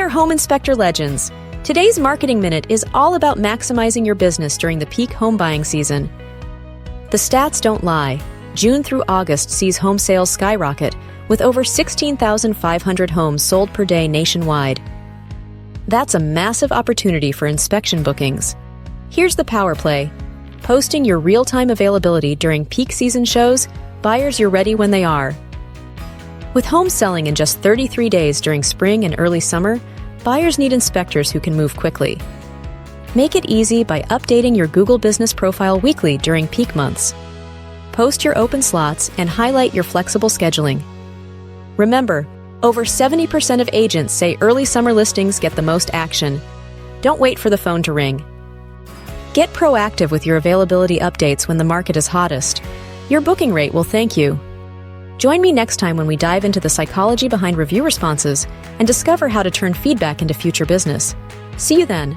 there, home inspector legends. Today's Marketing Minute is all about maximizing your business during the peak home buying season. The stats don't lie. June through August sees home sales skyrocket, with over 16,500 homes sold per day nationwide. That's a massive opportunity for inspection bookings. Here's the power play. Posting your real-time availability during peak season shows buyers you're ready when they are. With homes selling in just 33 days during spring and early summer, buyers need inspectors who can move quickly. Make it easy by updating your Google Business profile weekly during peak months. Post your open slots and highlight your flexible scheduling. Remember, over 70% of agents say early summer listings get the most action. Don't wait for the phone to ring. Get proactive with your availability updates when the market is hottest. Your booking rate will thank you. Join me next time when we dive into the psychology behind review responses and discover how to turn feedback into future business. See you then.